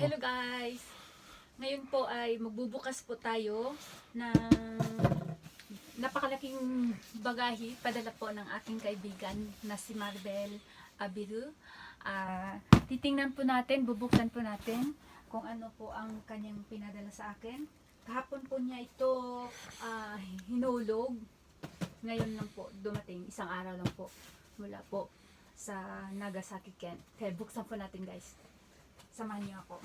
Hello guys! Ngayon po ay magbubukas po tayo ng napakalaking bagahe padala po ng aking kaibigan na si Maribel Abiru. Titingnan po natin, bubuksan po natin kung ano po ang kanyang pinadala sa akin. Kahapon po niya ito hinulog. Ngayon lang po dumating, isang araw lang po mula po sa Nagasaki, Ken. Kaya buksan po natin guys. Samahan niyo ako.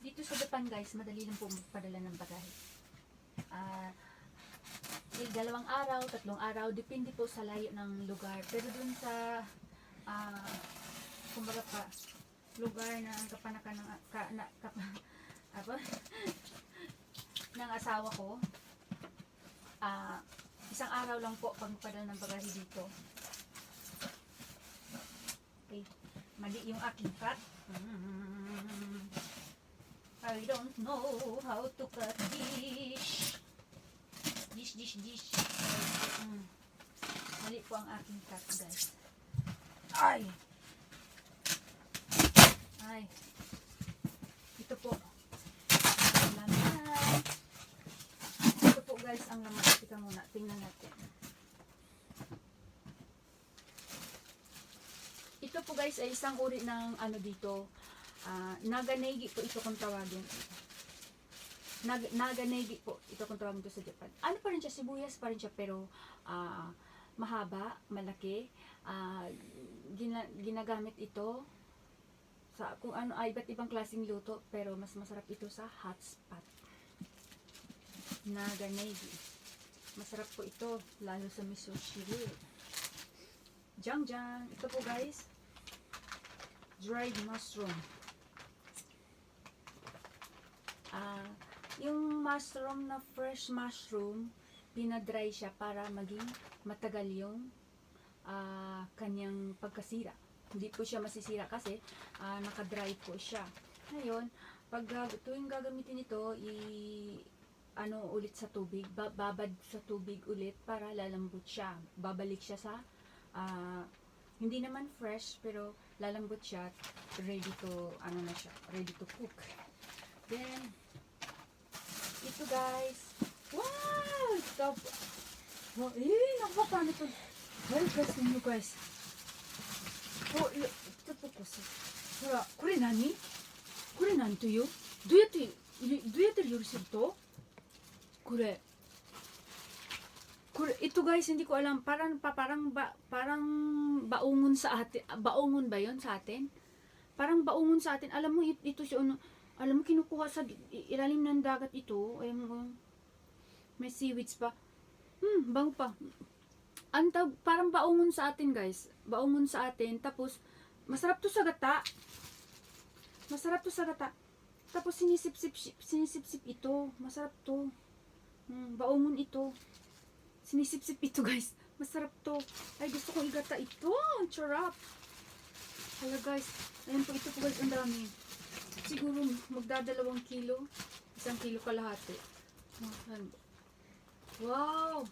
Dito sa Japan guys, madali lang po magpadala ng bagahe. 2 araw, 3 araw, depende po sa layo ng lugar. Pero dun sa kumbaga pa, lugar na kapanakan ng asawa ko, 1 araw lang po pag magpadala ng bagahe dito. Okay, mali yung aking cut. I don't know how to cut dish. Mali po ang aking cut guys. Ay! Ito po. Ito po guys ang laman. Tika muna. Tingnan natin. Ito po guys ay isang uri ng ano dito. Naganegi po ito kung tawagin. Naganegi po ito kung tawagin ito sa Japan. Ano pa rin siya? Sibuyas pa rin siya pero mahaba, malaki. Ginagamit ito sa kung ano ay iba't ibang klaseng luto pero mas masarap ito sa hot spot. Naganegi. Masarap po ito lalo sa miso shiri. Jang. Ito po guys. Dried mushroom. Yung mushroom na fresh mushroom, pinadry siya para maging matagal yung kanyang pagkasira. Hindi po siya masisira kasi nakadry po siya. Ngayon, pag tuwing gagamitin ito, ulit sa tubig, babad sa tubig ulit para lalambot siya. Babalik siya sa hindi naman fresh pero lalambot siya, ready to ready to cook. Then ito guys, wow! Napakano ito. Well, guys, ninyo guys. Ito po kasi. Hora, kore nani? Kore nani to yun? Do you yate yorusu to? Kore, ito guys, hindi ko alam. Parang baungon sa atin. Baungon ba yun sa atin? Parang baungon sa atin. Alam mo, ito siya, alam mo, kinukuha sa ilalim ng dagat ito. Ayan mo, may seaweeds pa. Bango pa. Parang baungon sa atin guys. Baungon sa atin. Tapos, masarap to sa gata. Tapos, sinisip-sip ito. Masarap to. Baungon ito. Sinisip-sip ito guys. Masarap to. Ay, gusto kong igata ito. Ang charap. Hala guys. Ayan po, ito po guys. Ang dami. Siguro magdadalawang kilo. 1 kilo kalahati. Wow!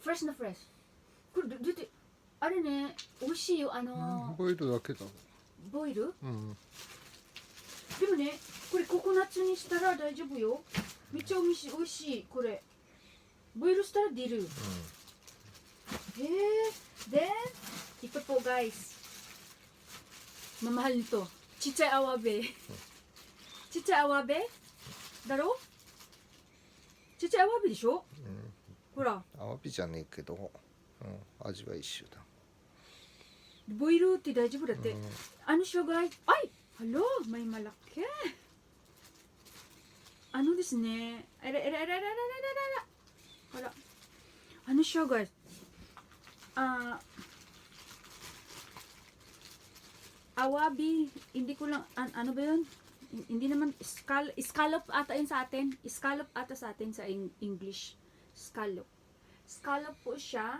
Fresh na fresh. Dito, ne, oishii yo, boil だけだ。ボイル? うん。でもね、これココナッツにしたら大丈夫よ。めっちゃ美味しい、これ。ボイルしたら出る。Then, ito po guys. Mamahal nito. Chichay awabe. Chichay awabe? Daro? Chichay awabe でしょ? ほら。アワビじゃねえけど、味は一緒だ。ボイルって大丈夫だって。Ano siya guys? Ay! Hello! May malaki! Anoですね? Hala. Ano siya guys? Awabi, hindi ko lang, ano ba yun? Hindi naman, scallop ata yun sa atin. Scallop ata sa atin sa English. Scallop. Scallop po siya.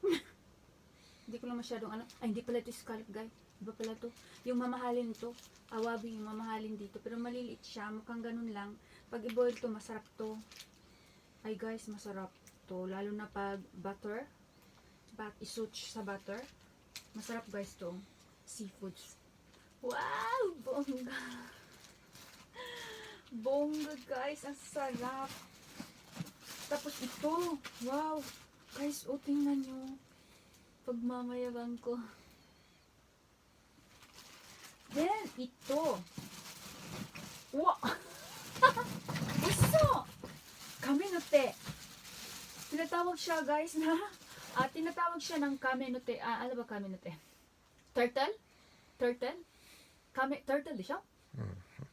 Hindi ko lang masyadong hindi pala ito scallop guys. Iba pala to. Yung mamahalin to. Awabi yung mamahalin dito. Pero maliliit siya. Mukhang ganun lang. Pag i-boil to, masarap to. Ay guys, masarap to. Lalo na pag butter. Isuch sa butter. Masarap guys to. Seafoods. Wow! Bongga! Bongga guys, ang sarap. Tapos ito. Wow! Guys, tingnan nyo. Pagmamayagan ko. Then, ito. Wow! Gusto! Kamenote. Tinatawag siya guys na tinatawag siya ng kamenote. Ano ba kamenote? Turtle? Turtle? Turtle di siya?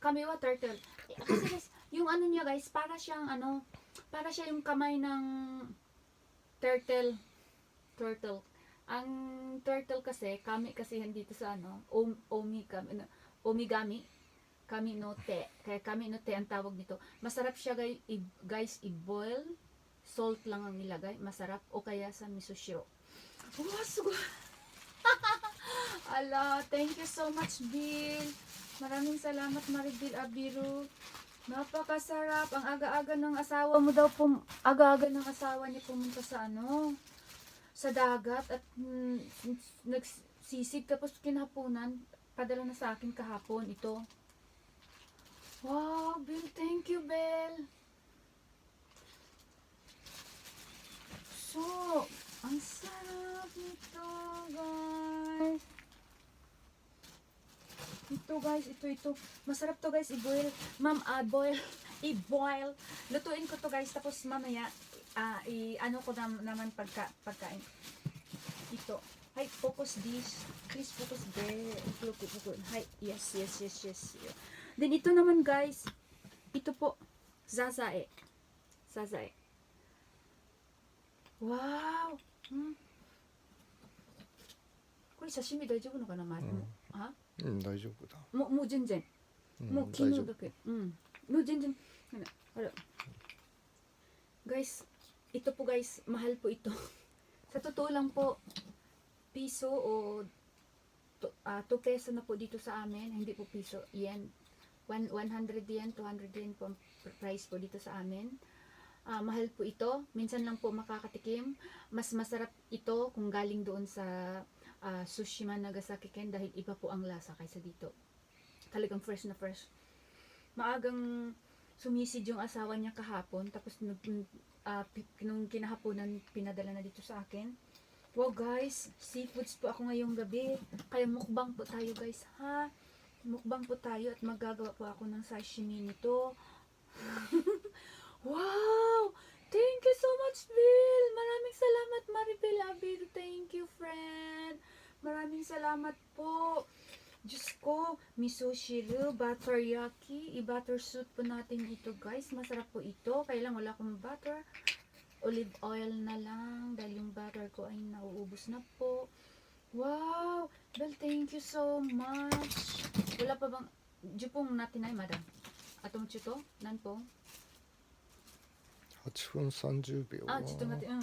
Kami wa turtle. Kasi guys, yung ano niya guys, para siyang para siya yung kamay ng turtle. Turtle. Ang turtle kasi, kami kasi dito sa omigami. Kami no te. Kaya kami no te ang tawag nito. Masarap siya guys, i-boil. Salt lang ang nilagay. Masarap. O kaya sa miso shiro. Oh, sugo. Ala, thank you so much, Bill. Maraming salamat, Maribel Abiru. Napakasarap. Ang aga-aga ng asawa mo daw aga-aga ng asawa niya pumunta sa sa dagat at nagsisig tapos kinahaponan. Padala na sa akin kahapon ito. Wow, Bill, thank you, Bell. So, ang sarap nito, guys. Ito. Masarap to, guys, i-boil. Ma'am, i-boil. Lutuin ko to, guys, tapos mamaya, ko naman pagkain. Ito. Hi, focus this. Please focus there. Hi, yes. Then, ito naman, guys. Ito po. Sazae. Wow! Koれ刺身大丈夫のかな、まず。大丈夫だ。もう全然。もう昨日だけ。もう全然。Guys, ito po guys, mahal po ito. Sa totoo lang po, piso o 2 peso na po dito sa amin. Hindi po piso, yen. 100 yen, 200 yen po ang price po dito sa amin. Mahal po ito. Minsan lang po makakatikim. Mas masarap ito kung galing doon sa Tsushima, Nagasaki Ken dahil iba po ang lasa kaysa dito. Talagang fresh na fresh. Maagang sumisid yung asawa niya kahapon tapos nung kinahaponan pinadala na dito sa akin. Wow guys, seafoods po ako ngayong gabi. Kaya mukbang po tayo guys, ha? Mukbang po tayo at magagawa po ako ng sashimi nito. Wow! Thank you so much, Bill! Maraming salamat, Maribel Abir. Thank you, friend. Maraming salamat po. Diyos ko, miso shiru, butter yaki, i-butter soup po natin ito, guys. Masarap po ito. Kaya lang wala akong butter. Olive oil na lang dahil yung butter ko ay nauubos na po. Wow! Bill, thank you so much. Wala pa bang... Jupong natin ay, madam. Atong chuto? Nan po? 8分30秒。ちょっと待って、わ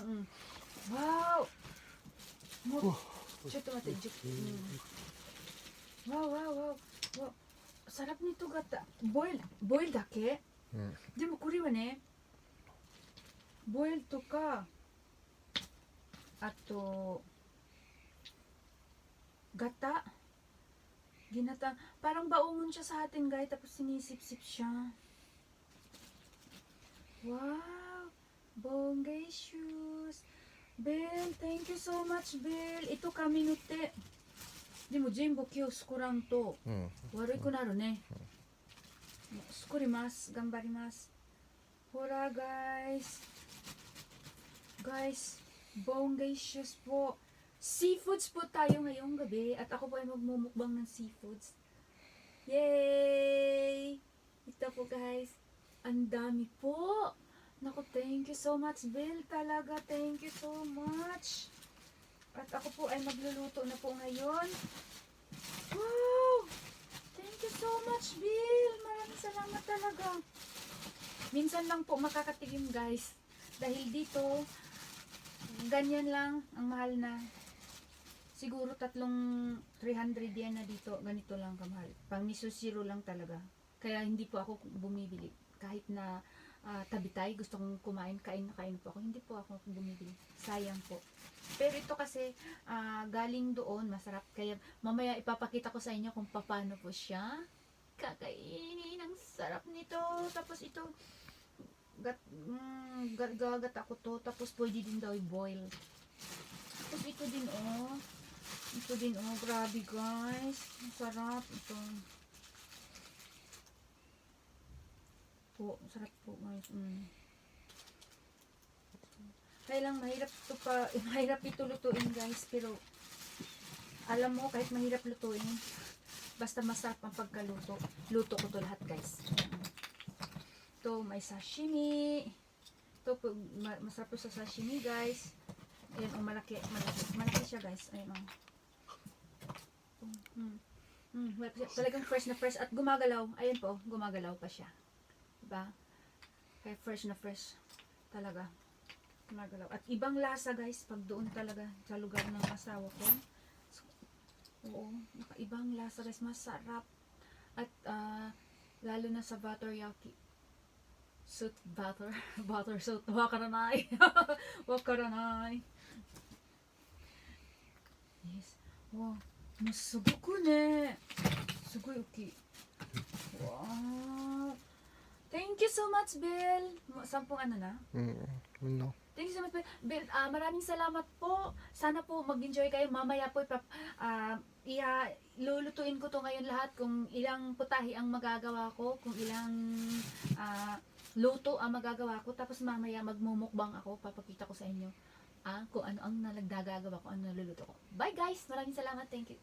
ーお。もう、ちょっと待って、わー。sarap nito gata. Boilだけ？でもこれはね、boilとか、あと、gata, ginata. Parang baongon siya sa atin guys, tapos sinisip-sip siya. Wow! Bongga shoes. Bill, thank you so much, Bill. Ito kami nutte. でも全部今日スコランと悪くなるね。作ります。頑張ります。ほら、guys. Guys, bongacious po. Seafoods po tayo ngayong gabi. At ako po ay magmumukbang ng seafoods. Yay! Ito po, guys. Ang dami po. Naku, thank you so much, Bill. Talaga, thank you so much. At ako po ay magluluto na po ngayon. Wow! Thank you so much, Bill. Maraming salamat talaga. Minsan lang po makakatikim, guys. Dahil dito, ganyan lang ang mahal na. Siguro 300 yen na dito. Ganito lang kamahal. Pang miso zero lang talaga. Kaya hindi po ako bumibili. Kahit na tabitay, gusto kong kumain, kain na kain po ako. Hindi po ako bumibili. Sayang po. Pero ito kasi galing doon, masarap. Kaya mamaya ipapakita ko sa inyo kung paano po siya kakainin. Ang sarap nito. Tapos ito, gagat ako to. Tapos pwede din daw i-boil. Tapos ito din oh. Ito din oh. Grabe guys. Ang sarap ito. Po, sarap po guys. Kaya lang mahirap ito lutuin guys, pero alam mo kahit mahirap lutuin, basta masarap ang pagkaluto. Luto ko to lahat guys. Ito may sashimi. Ito po, masarap po sa sashimi guys. Ayan oh, malaki siya guys. Ayan oh. Talagang fresh na fresh at gumagalaw. Ayan po, gumagalaw pa siya. Diba? Kaya fresh na fresh talaga. Gumagalaw. At ibang lasa guys pag doon talaga sa lugar ng asawa ko. So, oo, ibang lasa guys, masarap. At lalo na sa butter yaki. Butter soup. Wakaranay. Wakaranay. Yes. Wow. Masugo ne. Sugoi uki. Wow. Thank you so much, Bill. 10 ano na? No. Thank you so much, Bill. Maraming salamat po. Sana po mag-enjoy kayo. Mamaya po, lulutuin ko to ngayon lahat. Kung ilang putahe ang magagawa ko. Kung ilang luto ang magagawa ko. Tapos mamaya magmumukbang ako. Papakita ko sa inyo kung ano ang nagdagagawa ko. Ano naluluto ko. Bye guys! Maraming salamat. Thank you.